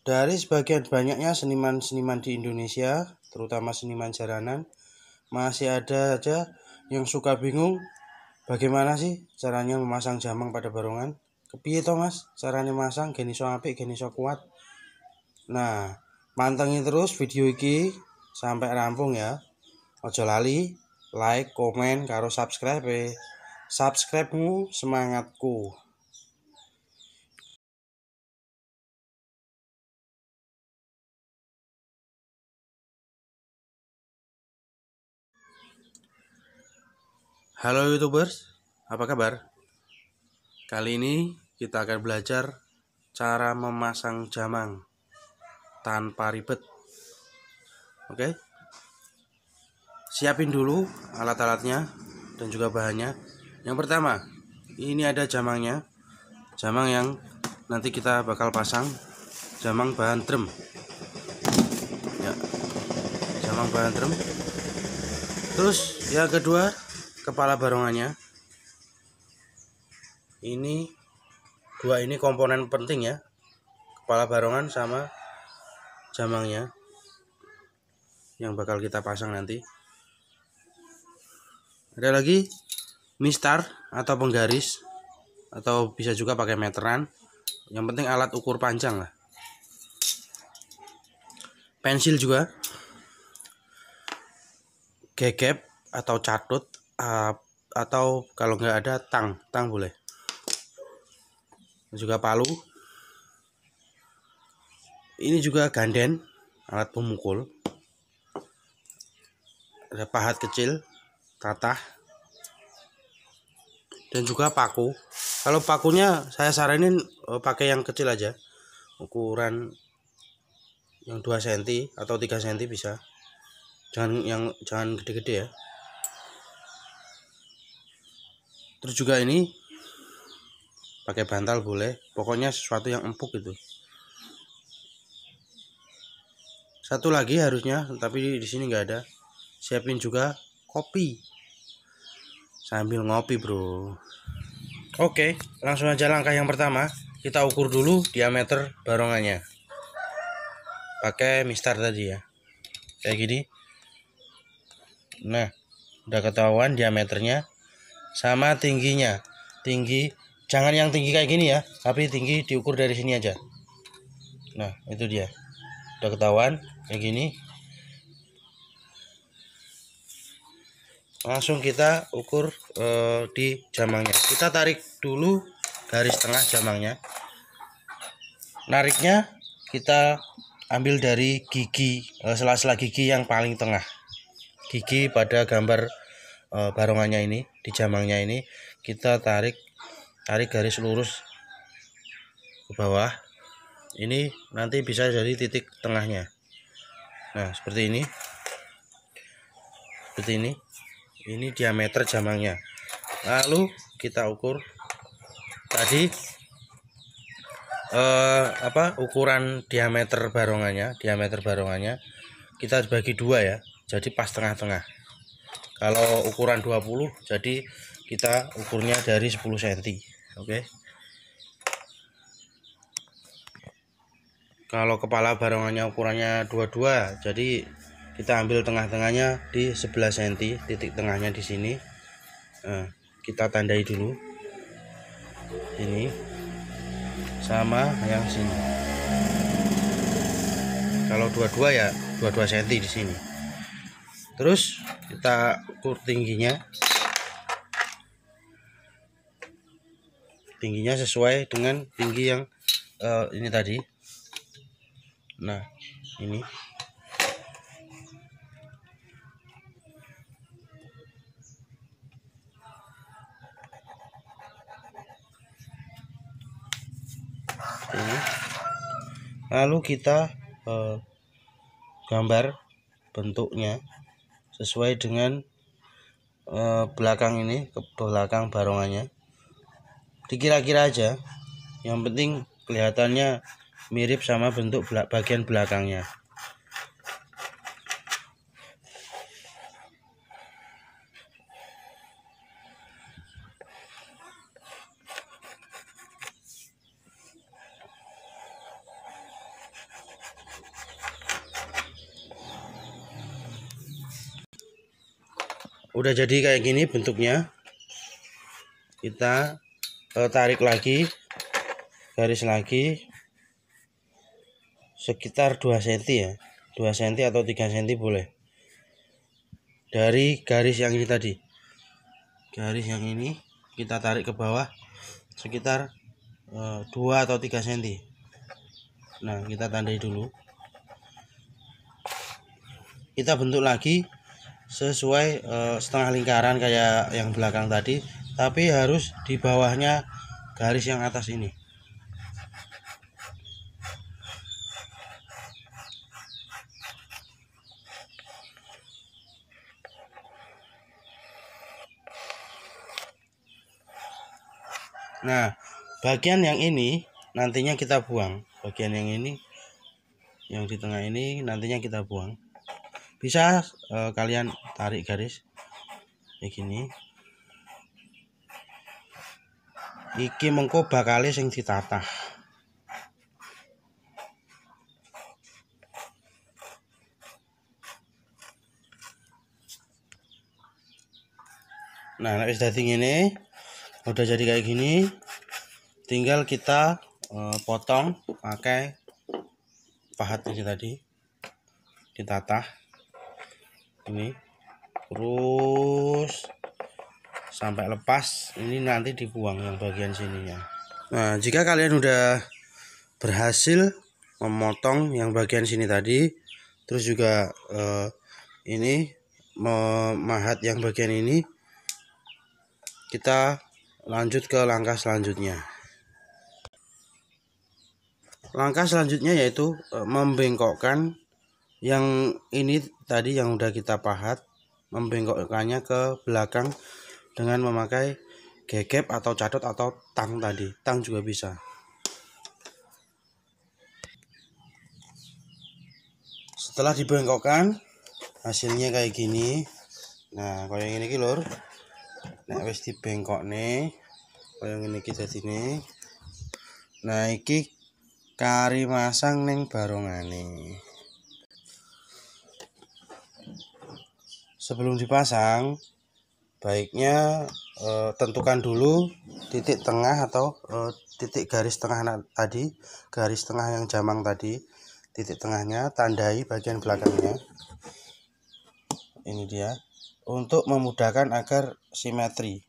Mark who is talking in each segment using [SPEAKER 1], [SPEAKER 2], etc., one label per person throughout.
[SPEAKER 1] Dari sebagian banyaknya seniman-seniman di Indonesia, terutama seniman jaranan, masih ada aja yang suka bingung bagaimana sih caranya memasang jamang pada barongan. Kepiye to Mas, caranya masang geni iso apik, geni iso kuat. Nah, mantengin terus video iki sampai rampung ya. Ojo lali like, komen, karo subscribe. Subscribe-mu semangatku. Halo YouTubers, apa kabar? Kali ini kita akan belajar cara memasang jamang tanpa ribet. Oke? Siapin dulu alat-alatnya dan juga bahannya. Yang pertama, ini ada jamangnya. Jamang yang nanti kita bakal pasang, jamang bahan drum. Ya, jamang bahan drum. Terus yang kedua, kepala barongannya. Ini dua ini komponen penting ya, kepala barongan sama jamangnya yang bakal kita pasang nanti. Ada lagi mistar atau penggaris, atau bisa juga pakai meteran. Yang penting alat ukur panjang lah. Pensil juga, gegep atau catut, atau kalau nggak ada tang boleh. Juga palu. Ini juga ganden, alat pemukul. Ada pahat kecil, tatah, dan juga paku. Kalau pakunya saya saranin pakai yang kecil aja, ukuran yang 2 cm atau 3 cm bisa. Jangan gede-gede ya. Terus juga ini pakai bantal boleh, pokoknya sesuatu yang empuk gitu. Satu lagi harusnya, tapi di sini nggak ada. Siapin juga kopi sambil ngopi bro. Oke, langsung aja langkah yang pertama. Kita ukur dulu diameter barongannya pakai mistar tadi ya, kayak gini. Nah, udah ketahuan diameternya sama tingginya. Tinggi jangan yang tinggi kayak gini ya, tapi tinggi diukur dari sini aja. Nah, itu dia, udah ketahuan kayak gini. Langsung kita ukur di jamangnya. Kita tarik dulu garis tengah jamangnya. Nariknya kita ambil dari gigi, sela-sela gigi yang paling tengah. Gigi pada gambar barongannya ini, di jamangnya ini kita tarik garis lurus ke bawah. Ini nanti bisa jadi titik tengahnya. Nah, seperti ini. Seperti ini. Ini diameter jamangnya. Lalu kita ukur tadi ukuran diameter barongannya. Kita bagi 2 ya. Jadi pas tengah-tengah. Kalau ukuran 20, jadi kita ukurnya dari 10 cm. Oke. Kalau kepala barongannya ukurannya 22, jadi kita ambil tengah-tengahnya di 11 cm, titik tengahnya di sini. Nah, kita tandai dulu. Ini sama yang sini. Kalau 22 ya 22 cm di sini. Terus kita ukur tingginya. Tingginya sesuai dengan tinggi yang ini tadi. Nah, ini. Ini. Lalu kita gambar bentuknya sesuai dengan belakang ini, ke belakang barongannya. Dikira-kira aja, yang penting kelihatannya mirip sama bentuk bagian belakangnya. udah jadi kayak gini bentuknya, kita tarik lagi, garis lagi sekitar 2 cm ya, 2 cm atau 3 cm boleh dari garis yang ini tadi. Garis yang ini kita tarik ke bawah sekitar 2 atau 3 cm. Nah, kita tandai dulu. Kita bentuk lagi sesuai setengah lingkaran kayak yang belakang tadi, tapi harus di bawahnya garis yang atas ini. Nah, bagian yang ini nantinya kita buang. Bagian yang ini, yang di tengah ini nantinya kita buang. Bisa kalian tarik garis kayak gini. Iki mengko bakale sing ditatah. Nah, wis dadi ngene. Udah jadi kayak gini. Tinggal kita potong pakai pahat ini tadi. Ditatah. Ini terus sampai lepas, ini nanti dibuang yang bagian sininya. Nah, jika kalian udah berhasil memotong yang bagian sini tadi, terus juga ini memahat yang bagian ini, kita lanjut ke langkah selanjutnya. Langkah selanjutnya yaitu membengkokkan yang ini tadi yang udah kita pahat, membengkokkannya ke belakang dengan memakai gegep atau cadot atau tang tadi. Tang juga bisa. Setelah dibengkokkan, hasilnya kayak gini. Nah, kayak gini lur. Nek wis dibengkokne, kayak ngene iki dadine. Nah, iki kari masang ning barongane. Sebelum dipasang, baiknya tentukan dulu titik tengah atau titik garis tengah tadi, garis tengah yang jamang tadi, titik tengahnya tandai bagian belakangnya. Ini dia, untuk memudahkan agar simetri,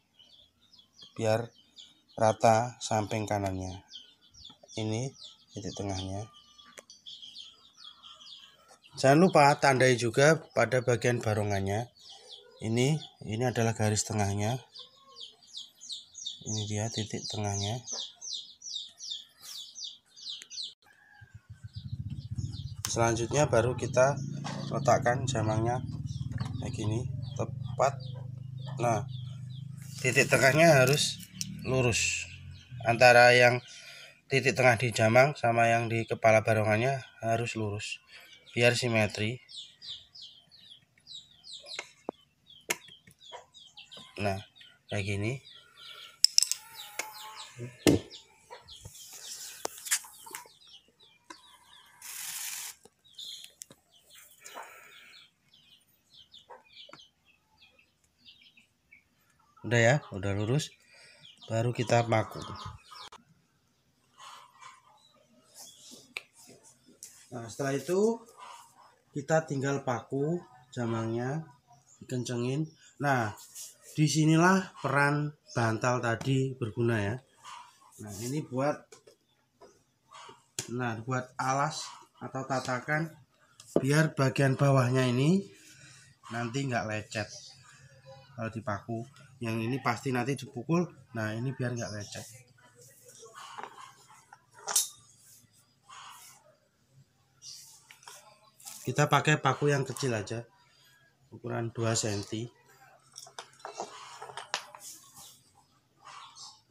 [SPEAKER 1] biar rata samping kanannya. Ini titik tengahnya. Jangan lupa tandai juga pada bagian barongannya. Ini adalah garis tengahnya. Ini dia titik tengahnya. Selanjutnya baru kita letakkan jamangnya kayak gini, tepat. Nah, titik tengahnya harus lurus. Antara yang titik tengah di jamang sama yang di kepala barongannya harus lurus, biar simetri. Nah, kayak gini. Udah ya, udah lurus. Baru kita paku. Nah, setelah itu kita tinggal paku jamangnya, dikencengin. Nah, disinilah peran bantal tadi berguna ya. Nah, ini buat alas atau tatakan, biar bagian bawahnya ini nanti nggak lecet kalau dipaku. Yang ini pasti nanti dipukul. Nah, ini biar nggak lecet. Kita pakai paku yang kecil aja, ukuran 2 cm.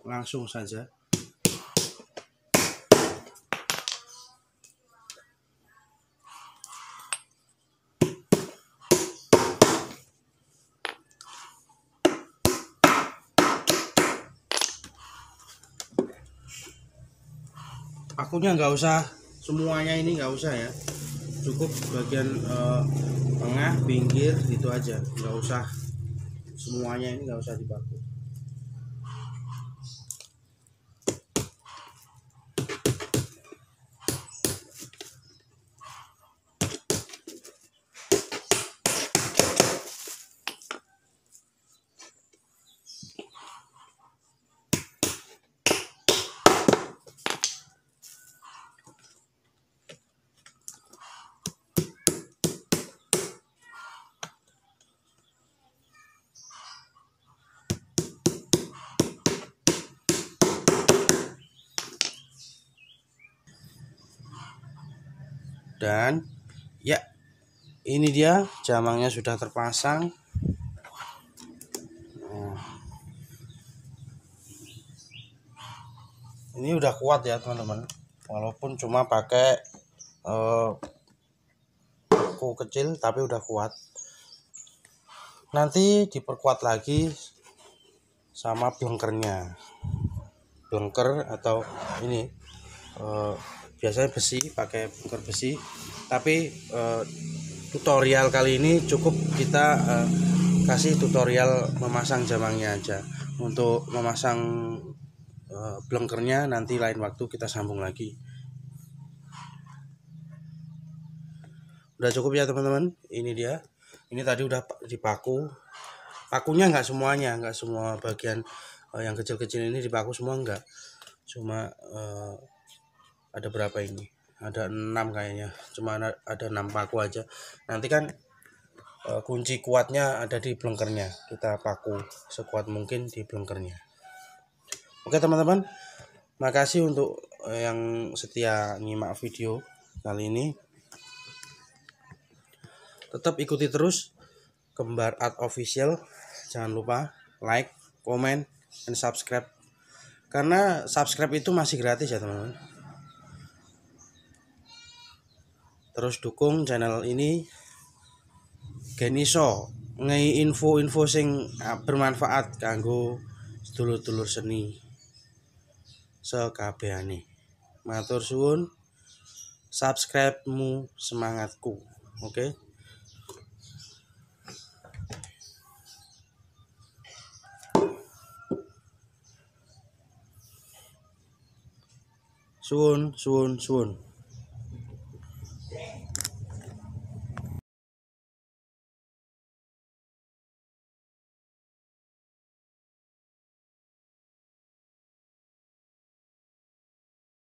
[SPEAKER 1] Langsung saja. Pakunya nggak usah semuanya, ini nggak usah ya, cukup bagian tengah, pinggir gitu aja, nggak usah semuanya ini nggak usah dipaku. Dan ya, ini dia jamangnya sudah terpasang. Ini udah kuat ya teman-teman, walaupun cuma pakai paku kecil tapi udah kuat. Nanti diperkuat lagi sama blenkernya, blenker atau ini biasanya besi, pakai blenker besi. Tapi tutorial kali ini cukup kita kasih tutorial memasang jamangnya aja. Untuk memasang blenkernya nanti lain waktu kita sambung lagi. Udah cukup ya teman-teman, ini dia. Ini tadi udah dipaku. Pakunya nggak semuanya, nggak semua bagian yang kecil-kecil ini dipaku semua, enggak. Cuma ada berapa ini? Ada 6 kayaknya. Cuma ada 6 paku aja. Nanti kan kunci kuatnya ada di blenkernya. Kita paku sekuat mungkin di blenkernya. Oke teman-teman, makasih untuk yang setia nyimak video kali ini. Tetap ikuti terus Kembar Art Official. Jangan lupa like, comment, dan subscribe. Karena subscribe itu masih gratis ya teman-teman. Terus dukung channel ini gen iso ngei info-info sing bermanfaat kanggo sedulur-dulur seni sekabehane. Matur suwun, subscribe-mu semangatku. Oke. Suwun.